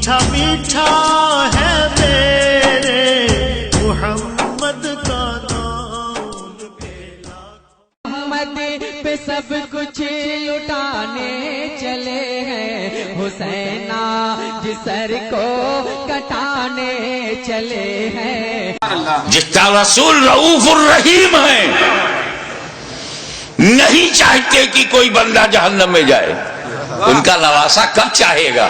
میٹھا میٹھا ہے میرے محمد کا نام محمد پہ سب کچھ لٹانے چلے ہیں، حسین جس سر کو کٹانے چلے ہیں۔ جس کا رسول رؤوف الرحیم ہے، نہیں چاہتے کہ کوئی بندہ جہنم میں جائے، ان کا نواسا کب چاہے گا؟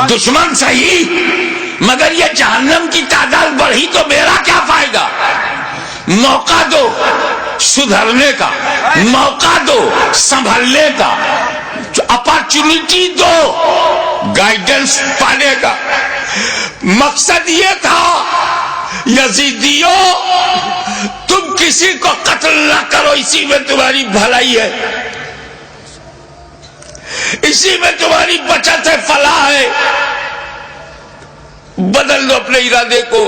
دشمن صحیح، مگر یہ جہنم کی تعداد بڑھی تو میرا کیا فائدہ؟ موقع دو سدھرنے کا، موقع دو سنبھلنے کا، اپارچونٹی دو گائیڈنس پانے کا۔ مقصد یہ تھا یزیدیوں تم کسی کو قتل نہ کرو، اسی میں تمہاری بھلائی ہے، اسی میں تمہاری بچت ہے، فلاح ہے۔ بدل دو اپنے ارادے کو،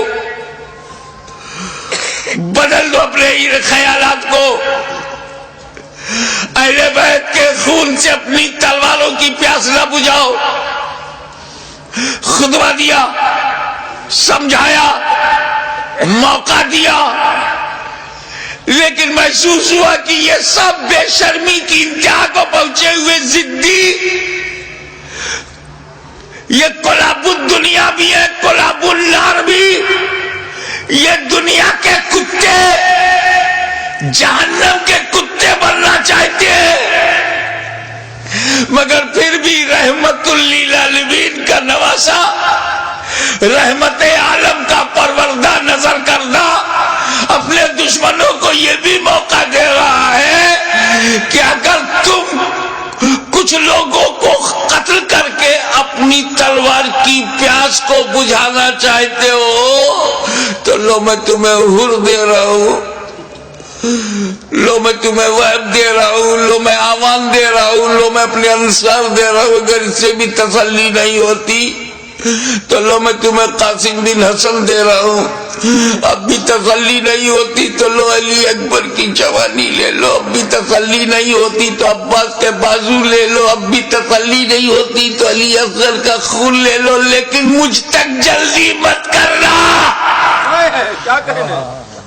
بدل دو اپنے خیالات کو، اہل بیت کے خون سے اپنی تلواروں کی پیاس نہ بجھاؤ۔ خطبہ دیا، سمجھایا، موقع دیا، لیکن محسوس ہوا کہ یہ سب بے شرمی کی انتہا کو پہنچے ہوئے ضدی، یہ کلاب الدنیا بھی ہے، کلاب النار بھی، یہ دنیا کے کتے جہنم کے کتے بننا چاہتے ہیں، مگر پھر بھی رحمت للعالمین کا نواسا، رحمت عالم کا پروردہ نظر کردہ اپنے دشمنوں کو یہ بھی موقع دے رہا ہے کہ اگر تم کچھ لوگوں کو قتل کر کے اپنی تلوار کی پیاس کو بجھانا چاہتے ہو تو لو میں تمہیں حر دے رہا ہوں، لو میں تمہیں وہب دے رہا ہوں، لو میں آوان دے رہا ہوں، لو میں اپنے انصار دے رہا ہوں۔ اگر اس سے بھی تسلی نہیں ہوتی تو لو میں تمہیں قاسم بن حسن دے رہا ہوں، اب بھی تسلی نہیں ہوتی تو لو علی اکبر کی جوانی لے لو، اب بھی تسلی نہیں ہوتی تو عباس کے بازو لے لو، اب بھی تسلی نہیں ہوتی تو علی اصغر کا خون لے لو، لیکن مجھ تک جلدی مت کرنا۔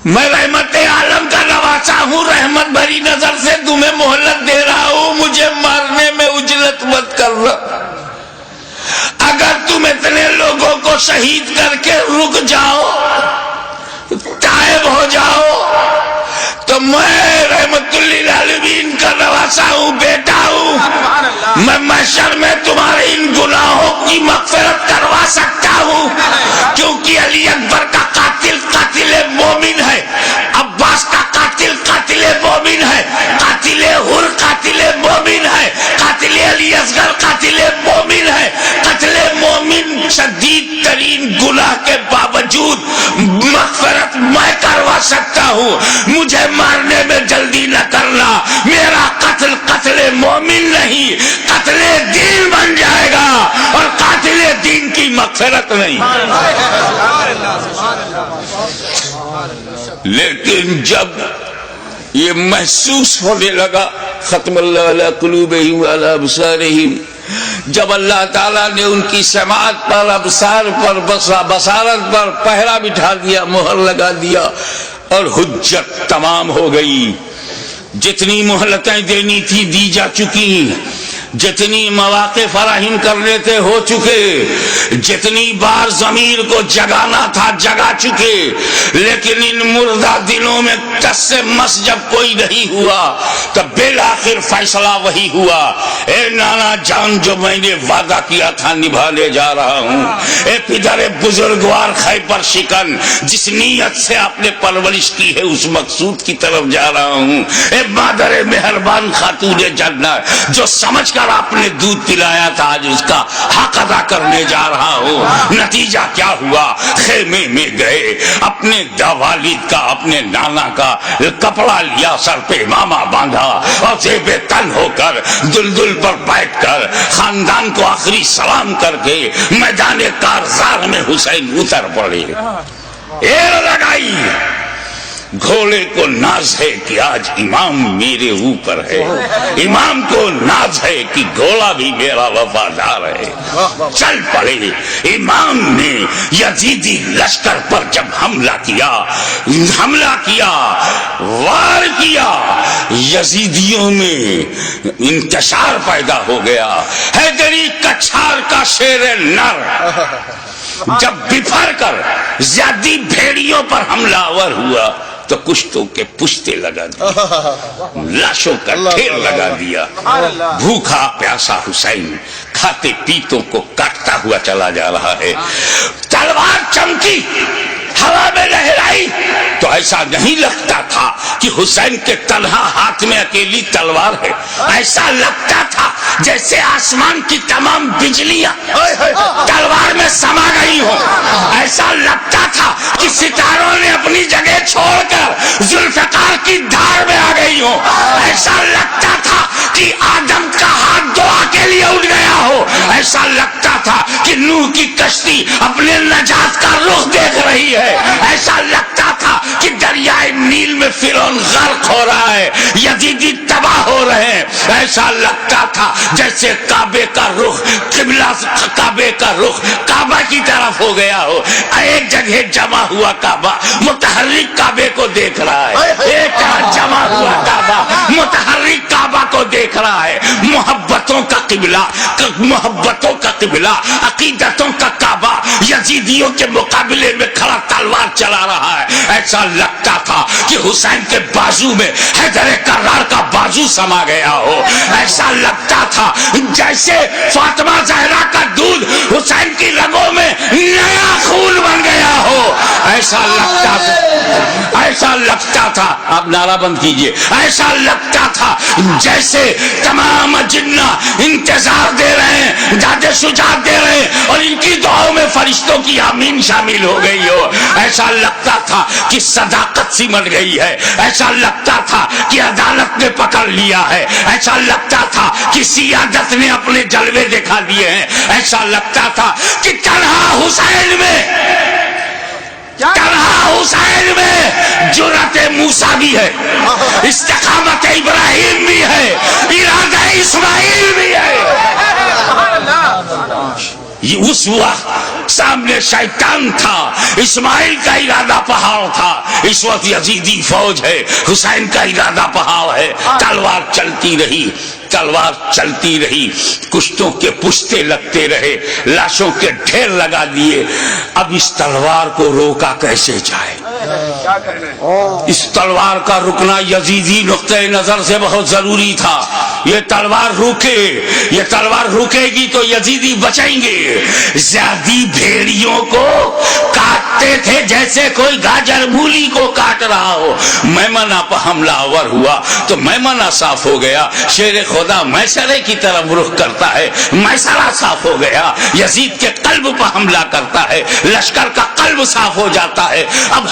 میں رحمت عالم کا نواسا ہوں، رحمت بھری نظر سے تمہیں مہلت دے رہا ہوں، مجھے مارنے میں عجلت مت کرنا۔ اگر تم اتنے لوگوں کو شہید کر کے رک جاؤ، تائب ہو جاؤ، تو میں رحمت للعالمین کا نواسا ہوں، بیٹا ہوں، میں محشر میں تمہارے ان گناہوں کی مغفرت کروا سکتا ہوں، کیونکہ علی اکبر کا قاتل قاتل مومن ہے، عباس کا قاتل قاتل مومن ہے، قاتل حر قاتل مومن ہے، قاتل علی اصغر قاتل مومن ہے۔ قتل مومن شدید ترین گناہ کے باوجود مغفرت میں کروا سکتا ہوں، مجھے مارنے میں جلدی نہ کرنا، میرا قتل قتل مومن نہیں قتل دین بن جائے گا، اور قاتل دین کی مغفرت نہیں۔ لیکن جب یہ محسوس ہونے لگا، ختم اللہ علی قلوبہم وعلی ابصارہم، جب اللہ تعالیٰ نے ان کی سماعت پر، ابصار پر، بصارت پر پہرا بٹھا دیا، مہر لگا دیا، اور حجت تمام ہو گئی، جتنی مہلتیں دینی تھی دی جا چکی، جتنی مواقع فراہم کرنے تھے ہو چکے، جتنی بار ضمیر کو جگانا تھا جگا چکے، لیکن ان مردہ دلوں میں ٹس سے مس جب کوئی نہیں ہوا تب بالآخر فیصلہ وہی ہوا، اے نانا جان جو میں نے وعدہ کیا تھا نبھانے جا رہا ہوں، اے پدر بزرگوار خیبر شکن جس نیت سے آپ نے پرورش کی ہے اس مقصود کی طرف جا رہا ہوں، اے مادر مہربان خاتون جنت جو سمجھ کر آپ نے دودھ پلایا تھا آج اس کا حق ادا کرنے جا رہا ہوں۔ نتیجہ کیا ہوا؟ خیمے میں گئے، اپنے والد کا اپنے نانا کا کپڑا لیا، سر پہ امامہ باندھا، اور زیب تن ہو کر دلدل پر بیٹھ کر خاندان کو آخری سلام کر کے میدان کارزار میں حسین اتر پڑے، ایر لگائی، گھوڑے کو ناز ہے کہ آج امام میرے اوپر ہے، امام کو ناز ہے کہ گھوڑا بھی میرا وفادار ہے۔ چل پڑے امام نے یزیدی لشکر پر جب حملہ کیا، وار کیا، یزیدیوں میں انتشار پیدا ہو گیا۔ حیدری کچھار کا شیر نر جب بفر کر زیادی بھیڑیوں پر حملہ آور ہوا تو کشتوں کے پشتے لگا دیا، لاشوں کا ڈھیر لگا دیا۔ بھوکا پیاسا حسین کھاتے پیتوں کو کاٹتا ہوا چلا جا رہا ہے۔ تلوار چمکی، ہوا میں لہرائی تو ایسا نہیں لگتا تھا کہ حسین کے تنہا ہاتھ میں اکیلی تلوار ہے، ایسا لگتا تھا جیسے آسمان کی تمام بجلیاں تلوار میں سما گئی ہوں، ایسا لگتا تھا کہ ستاروں نے اپنی جگہ چھوڑ کر ذوالفقار کی دھار میں آ گئی ہوں، ایسا لگتا تھا کہ آدم کا ہاتھ دعا کے لیے اٹھ گیا ہو، ایسا لگتا تھا کہ نوح کی کشتی اپنے نجات کا رخ دیکھ رہی ہے، ایسا لگتا تھا کہ دریائے نیل میں فرعون غرق ہو رہا ہے، یزیدی تباہ ہو رہے ہیں، ایسا لگتا تھا جیسے کعبے کا رخ کعبہ کی طرف ہو گیا ہو۔ ایک جگہ جمع ہوا کعبہ متحرک کعبے کو دیکھ رہا ہے، ایک طرف جمع ہوا کعبہ متحرک کعبہ کو دیکھ رہا ہے۔ محبتوں کا قبلہ، عقیدتوں کا کعبہ یزیدیوں کے مقابلے میں کھڑا تلوار چلا رہا ہے۔ ایسا لگتا تھا کہ حسین کے بازو میں حیدر کرار کا بازو سما گیا ہو، ایسا لگتا تھا جیسے فاطمہ زہرا کا دودھ حسین کی رگوں میں نیا خون بن گیا ہو، ایسا لگتا تھا آپ نعرہ بند کیجئے، ایسا لگتا تھا جیسے تمام جنہ انتظار دے رہے ہیں، داد شجاعت دے رہے ہیں اور ان کی دعاؤں میں فرشتوں کی آمین شامل ہو گئی ہو، ایسا لگتا تھا کہ صداقت سمٹ گئی ہے، ایسا لگتا تھا کہ عدالت نے پکڑ لیا ہے، ایسا لگتا تھا کہ سیادت نے اپنے جلوے دکھا دیے ہیں، ایسا لگتا تھا کہ تنہا حسین میں جرأت موسیٰ بھی ہے، استقامت ابراہیم بھی ہے، ارادہ اسماعیل بھی ہے۔ یہ اس وقت سامنے شیطان تھا، اسماعیل کا ارادہ پہاڑ تھا، اس وقت یزیدی فوج ہے، حسین کا ارادہ پہاڑ ہے۔ تلوار چلتی رہی، کشتوں کے پشتے لگتے رہے، لاشوں کے ڈھیر لگا دیے۔ اب اس تلوار کو روکا کیسے جائے؟ اس تلوار کا رکنا یزیدی نقطۂ نظر سے بہت ضروری تھا۔ یہ تلوار رکے گی تو یزیدی بچیں گے۔ زیادی بھیڑیوں کو کاٹتے تھے جیسے کوئی گاجر مولی کو کاٹ رہا ہو۔ میمنہ پر حملہ آور ہوا تو میمنہ صاف ہو گیا، شیر خدا میسرے کی طرف رخ کرتا ہے، میسرہ صاف ہو گیا۔ یزید کے قلب پر حملہ کرتا ہے، لشکر کا قلب صاف ہو جاتا ہے۔ اب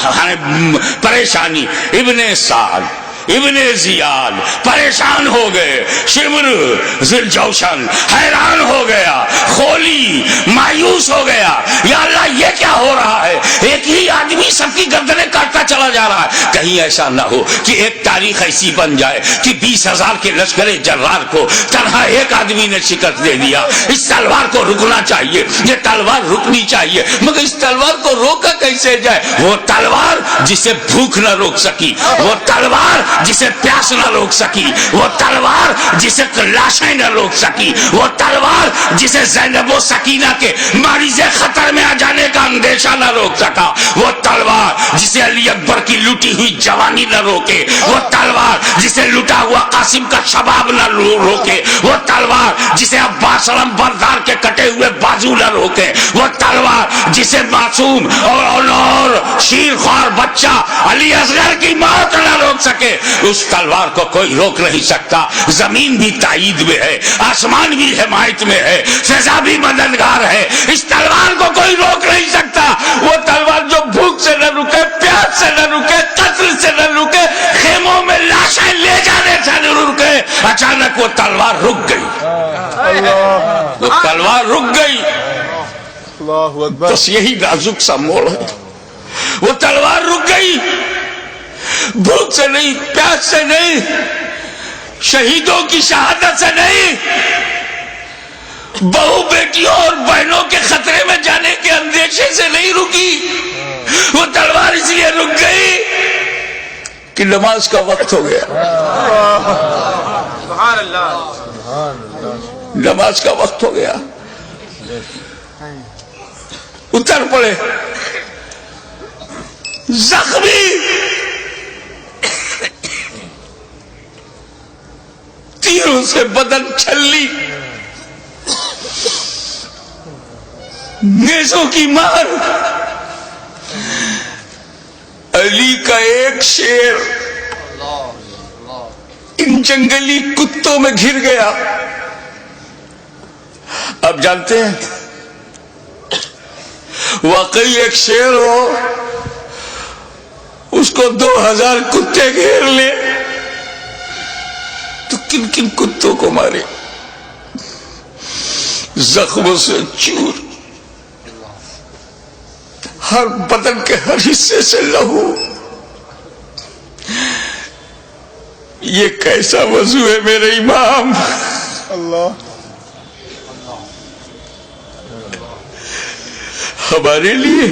پریشانی، ابن سعد ابن زیاد پریشان ہو گئے، شمر ذوالجوشن حیران ہو گیا، خولی مایوس ہو گیا، یا اللہ یہ کیا ہو رہا ہے؟ ایک ہی آدمی سب کی گردنیں کاٹتا چلا جا رہا ہے۔ کہیں ایسا نہ ہو کہ ایک تاریخ ایسی بن جائے کہ 20,000 کے لشکر جرار کو تنہا ایک آدمی نے شکست دے دیا۔ اس تلوار کو رکنا چاہیے، یہ تلوار رکنی چاہیے، مگر اس تلوار کو روکا کیسے جائے؟ وہ تلوار جسے بھوک نہ روک سکی، وہ تلوار جسے پیاس نہ روک سکی، وہ تلوار جسے لاشیں نہ روک سکی، وہ تلوار جسے زینب و سکینہ کے مریض خطر میں آ جانے کا اندیشہ نہ روک سکا، وہ تلوار جسے علی اکبر کی لوٹی ہوئی جوانی نہ روکے، وہ تلوار جسے لٹا ہوا قاسم کا شباب نہ روکے، وہ تلوار جسے عباس علم بردار کے کٹے ہوئے بازو نہ روکے، وہ تلوار جسے معصوم اور شیر خوار بچہ علی اصغر کی موت نہ روک سکے، اس تلوار کو کوئی روک نہیں سکتا۔ زمین بھی تائید میں ہے، آسمان بھی حمایت میں ہے، فضا بھی مددگار ہے، اس تلوار کو کوئی روک نہیں سکتا۔ وہ تلوار جو بھوک سے نہ رکے، پیاس سے نہ رکے، قتل سے نہ رکے، خیموں میں لاشیں لے جانے سے نہ رکے، اچانک وہ تلوار رک گئی، وہ تلوار رک گئی۔ بس یہی نازک سا موڑ ہے، وہ تلوار رک گئی۔ بھوک سے نہیں، پیاس سے نہیں، شہیدوں کی شہادت سے نہیں، بہو بیٹیوں اور بہنوں کے خطرے میں جانے کے اندیشے سے نہیں رکی. وہ تلوار اس لیے رک گئی کہ نماز کا وقت ہو گیا. نماز کا وقت ہو گیا. اتر پڑے زخمی، تیروں سے بدن چھلی، نیزوں کی مار. علی کا ایک شیر ان جنگلی کتوں میں گھر گیا. آپ جانتے ہیں واقعی ایک شیر ہو اس کو 2000 کتے گھیر لے تو کن کن کتوں کو مارے. زخموں سے چور، ہر بدن کے ہر حصے سے لہو. یہ کیسا وضو ہے میرے امام؟ اللہ ہمارے لیے،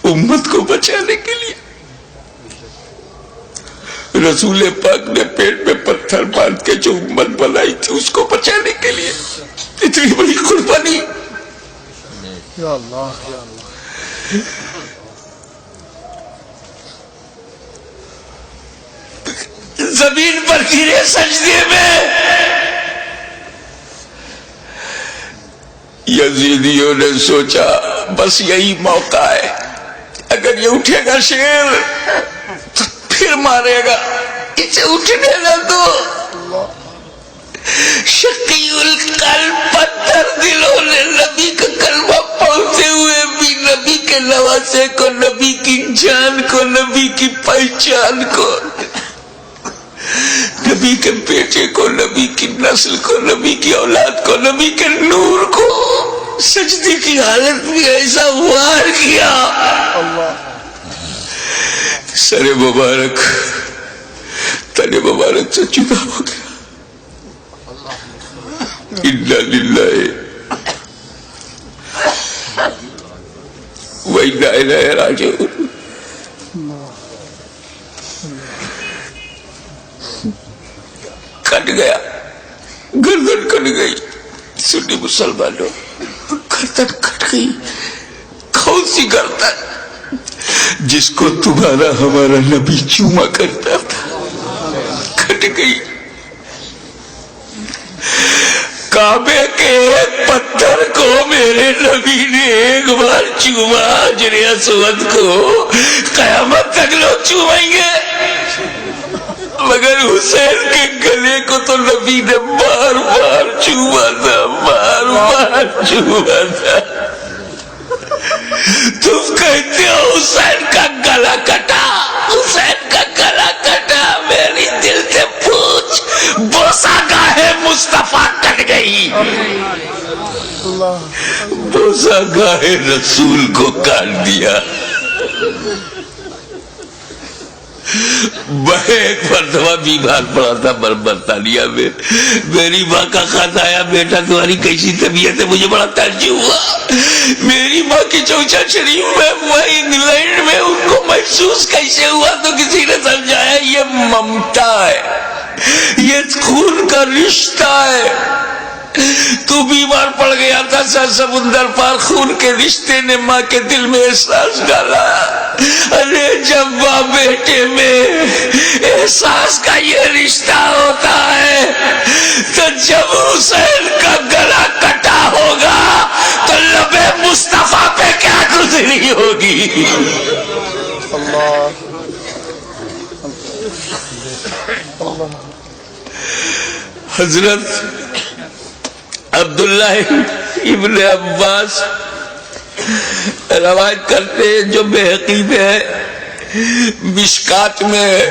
امت کو بچانے کے لیے رسول پاک نے پیٹ میں پتھر باندھ کے جو امت بنائی تھی اس کو بچانے کے لیے اتنی بڑی قربانی. یا اللہ یا اللہ. زمین پر گرے سجدے میں. یزیدیوں نے سوچا بس یہی موقع ہے، اگر یہ اٹھے گا شیر تو پھر مارے گا، اسے اٹھنے نہ دو. شقی القلب پتھر دلوں نے نبی کا کلمہ پڑھتے ہوئے بھی نبی کے نواسے کو، نبی کی جان کو، نبی کی پہچان کو، نبی کے بیٹے کو، نبی کی نسل کو، نبی کی اولاد کو، نبی کے نور کو سجدے کی حالت میں ایسا وار کیا. سر مبارک تن مبارک سے جدا ہو گیا. انا للہ و انا الیہ راجعون. کٹ گیا، گردن کٹ گئی. سنی مسلمانوں، گردن کٹ گئی. کون سی گردن؟ جس کو تمہارا ہمارا نبی چوما کرتا تھا، کٹ گئی. کعبے کے ایک پتھر کو میرے نبی نے ایک بار چوما، حجر اسود کو قیامت تک لوگ چومیں گے، مگر حسین کے گلے کو تو نبی نے بار بار چوما تھا، بار بار چوما تھا. تم کہتے ہو حسین کا گلا کٹا، حسین کا گلا کٹا. میری دل سے پوچھ، بوسا گاہے مصطفیٰ کٹ گئی، بوسا گاہے رسول کو کاٹ دیا. میں ایک مرتبہ بیمار پڑا تھا برطانیہ میں. میری ماں کا خط آیا، بیٹا تمہاری کیسی طبیعت ہے؟ مجھے بڑا تعجب ہوا. میری ماں کی چوچا شریف میں ہوا انگلینڈ میں، ان کو محسوس کیسے ہوا تو کسی نے سمجھایا یہ ممتا ہے، یہ خون کا رشتہ ہے. تو بیمار پڑ گیا تھا، سمندر پار خون کے رشتے نے ماں کے دل میں احساس ڈالا. ارے جب ماں بیٹے میں احساس کا یہ رشتہ ہوتا ہے تو جب حسین کا گلا کٹا ہوگا تو لبِ مصطفیٰ پہ کیا گزری ہوگی. حضرت عبداللہ ابن عباس روایت کرتے ہیں جو بحقی میں ہے، مشکات میں ہے،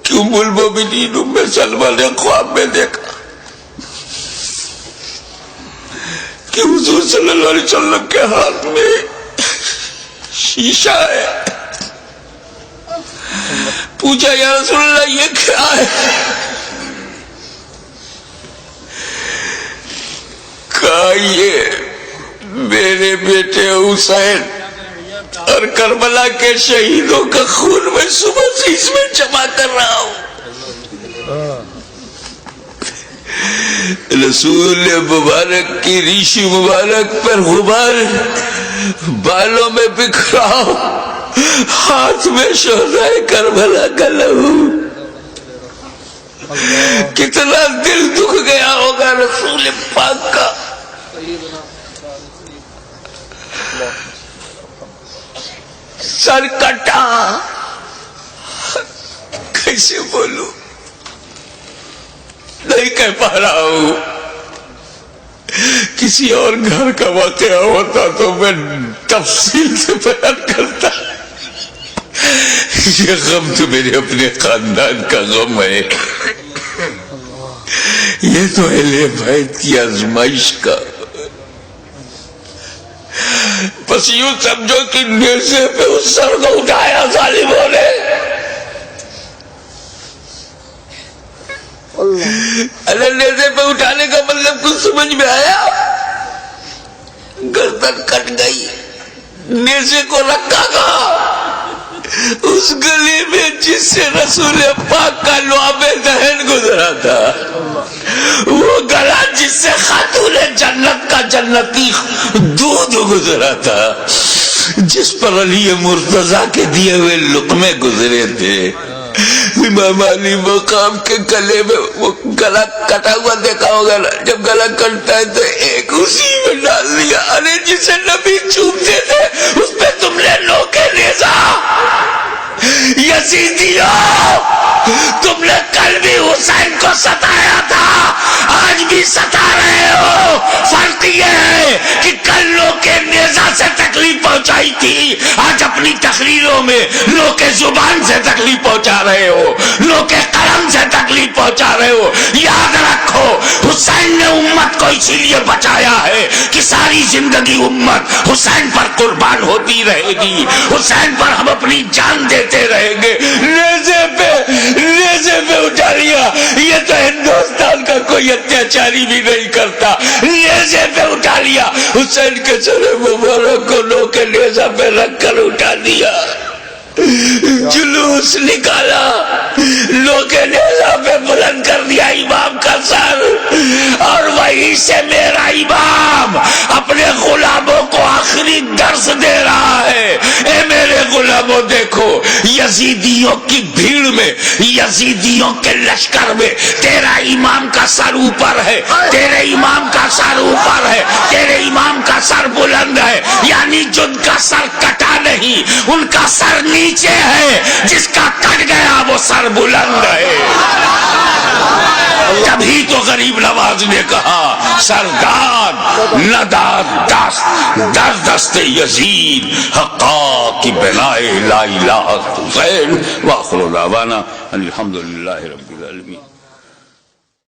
کہ ام المومنین ام سلمہ نے خواب میں دیکھا کہ حضور صلی اللہ علیہ وسلم کے ہاتھ میں شیشہ ہے. پوچھا یا رسول اللہ یہ کیا ہے؟ کہا یہ میرے بیٹے حسین اور کربلا کے شہیدوں کا خون میں صبح سے اس میں جمع کر رہا ہوں. رسول مبارک کی ریشی مبارک پر غبار بالوں میں بکھرا ہوں، ہاتھ میں شہدائے کربلا کا لہو. کتنا دل دکھ گیا ہوگا رسول پاک کا. سر کٹا، کیسے بولوں، نہیں کہہ پا رہا ہوں. کسی اور گھر کا واقعہ ہوتا تو میں تفصیل سے بیان کرتا. یہ غم تو میرے اپنے خاندان کا غم ہے. یہ تو اہل بیت کی آزمائش کا. بس یوں سمجھو کہ نیزے پہ اس سر کو اٹھایا ظالموں نے. نیزے پہ اٹھانے کا مطلب کچھ سمجھ میں آیا؟ گردن کٹ گئی، نیزے کو رکھا گا اس گلی میں جس سے رسول پاک کا لعاب دہن گزرا تھا، وہ گلا جس سے خاتون جنت کا جنتی دودھ گزرا تھا، جس پر علی مرتضیٰ کے دیے ہوئے لقمے گزرے تھے. امام علی مقام کے گلے میں وہ گلا کٹا ہوا دیکھا ہوگا نا، جب گلا کٹتا ہے تو ایک اسی میں ڈال دیا. ارے جسے نبی چومتے تھے اس پہ تم نے لوکے نیزا. یزیدیوں، تم نے کل بھی حسین کو ستایا تھا، آج بھی ستا رہے ہو. فرق یہ ہے کہ کل لوکے نیزا سے تکلیف پہنچائی تھی، آج اپنی تقریروں میں لوکے زبان سے تکلیف پہنچا رہے ہو، لوکے قلم سے تکلیف پہنچا رہے ہو. یاد رکھو حسین نے امت کو اسی لیے بچایا ہے کہ ساری زندگی امت حسین پر قربان ہوتی رہے گی، حسین پر ہم اپنی جان دیتے رہیں گے. نیزے پہ اٹھا لیا. یہ تو ہندوستان کا کوئی اتیاچاری بھی نہیں کرتا. نیزے پہ اٹھا لیا، حسین کے سر مبارک کو لوگ کے نیزہ پہ رکھ کر اٹھا دیا. جلوس نکالا، لوگ نیزہ پہ بلند کر دیا امام کا سر، اور وہیں سے میرا امام اپنے غلاموں کو آخری درس دے رہا ہے. اے میرے غلاموں، دیکھو یزیدیوں کی بھیڑ میں، یزیدیوں کے لشکر میں تیرا امام کا سر اوپر ہے، تیرے امام کا سر اوپر ہے، تیرے امام کا سر بلند ہے. یعنی جن کا سر کٹا نہیں ان کا سر نیچے ہے، جس کا کٹ گیا وہ سر بلند ہے. تبھی تو غریب نواز نے کہا سرداد نداد دست دست یزید حقا کی بنائے لا الہ حسین. واخر دعوانا الحمدللہ رب العالمین.